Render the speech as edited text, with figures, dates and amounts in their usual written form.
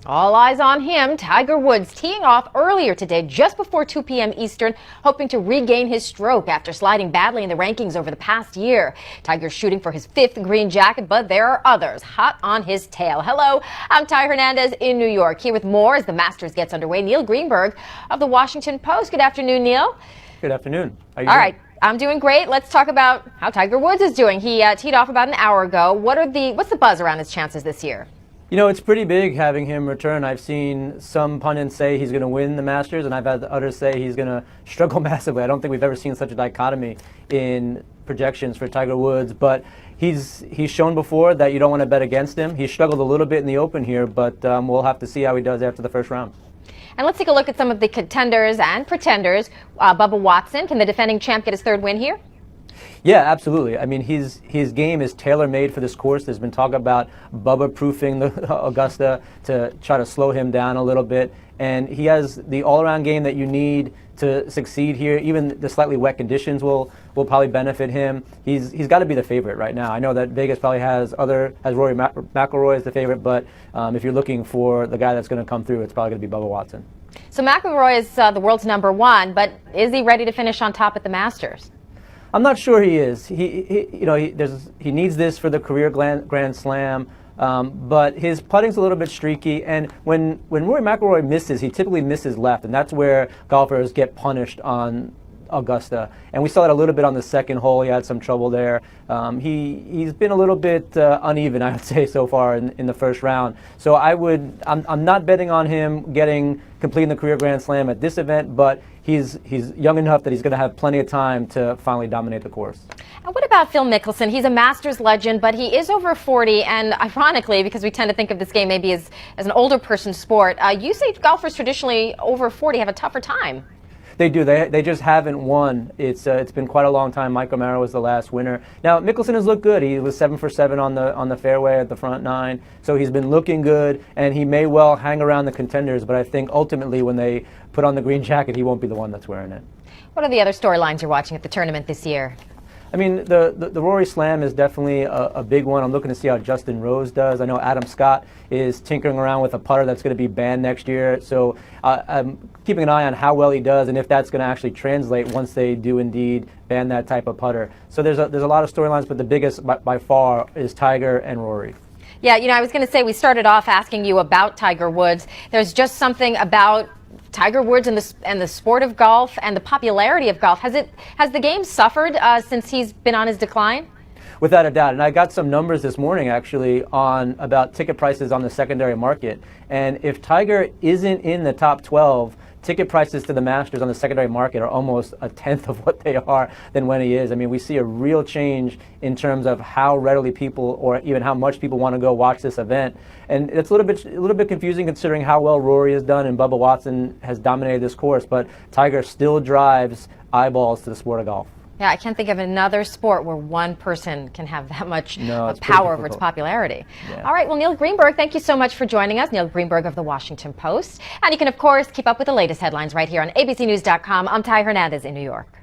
All eyes on him. Tiger Woods teeing off earlier today, just before 2 p.m. Eastern, hoping to regain his stroke after sliding badly in the rankings over the past year. Tiger's shooting for his 5th green jacket, but there are others hot on his tail. Hello, I'm Ty Hernandez in New York. Here with more as the Masters gets underway. Neil Greenberg of the Washington Post. Good afternoon, Neil. Good afternoon. How are you All doing? right. I'm doing great. Let's talk about how Tiger Woods is doing. He teed off about an hour ago. What's the buzz around his chances this year? You know, it's pretty big having him return. I've seen some pundits say he's going to win the Masters, and I've had others say he's going to struggle massively. I don't think we've ever seen such a dichotomy in projections for Tiger Woods, but he's shown before that you don't want to bet against him. He struggled a little bit in the Open here, but we'll have to see how he does after the first round. And let's take a look at some of the contenders and pretenders. Bubba Watson, can the defending champ get his 3rd win here? Yeah, absolutely. I mean, his game is tailor-made for this course. There's been talk about Bubba proofing the Augusta to try to slow him down a little bit. And he has the all-around game that you need to succeed here. Even the slightly wet conditions will probably benefit him. He's got to be the favorite right now. I know that Vegas probably has Rory McIlroy as the favorite, but if you're looking for the guy that's going to come through, it's probably going to be Bubba Watson. So McIlroy is the world's #1, but is he ready to finish on top at the Masters? I'm not sure he is. He needs this for the career Grand Slam, but his putting's a little bit streaky. And when Rory McIlroy misses, he typically misses left, and that's where golfers get punished on Augusta. And we saw that a little bit on the second hole. He had some trouble there. He's been a little bit uneven, I would say, so far in the first round. So I'm not betting on him completing the career Grand Slam at this event, but he's young enough that he's going to have plenty of time to finally dominate the course. And what about Phil Mickelson? He's a Masters legend, but he is over 40, and ironically, because we tend to think of this game maybe as an older person's sport, you say golfers traditionally over 40 have a tougher time. They do. They just haven't won. It's been quite a long time. Mike O'Mara was the last winner. Now Mickelson has looked good. He was 7 for 7 on the fairway at the front 9, so he's been looking good, and he may well hang around the contenders. But I think ultimately, when they put on the green jacket, he won't be the one that's wearing it. What are the other storylines you're watching at the tournament this year? I mean, the Rory Slam is definitely a big one. I'm looking to see how Justin Rose does. I know Adam Scott is tinkering around with a putter that's going to be banned next year. So I'm keeping an eye on how well he does and if that's going to actually translate once they do indeed ban that type of putter. So there's a lot of storylines, but the biggest by far is Tiger and Rory. Yeah, I was going to say, we started off asking you about Tiger Woods. There's just something about Tiger Woods and the sport of golf and the popularity of golf. Has the game suffered since he's been on his decline? Without a doubt. And I got some numbers this morning actually on about ticket prices on the secondary market. And if Tiger isn't in the top 12, ticket prices to the Masters on the secondary market are almost a tenth of what they are than when he is. I mean, we see a real change in terms of how readily people, or even how much people, want to go watch this event. And it's a little bit confusing considering how well Rory has done and Bubba Watson has dominated this course, but Tiger still drives eyeballs to the sport of golf. Yeah, I can't think of another sport where one person can have that much it's power over its popularity. Yeah. All right, well, Neil Greenberg, thank you so much for joining us. Neil Greenberg of the Washington Post. And you can, of course, keep up with the latest headlines right here on abcnews.com. I'm Ty Hernandez in New York.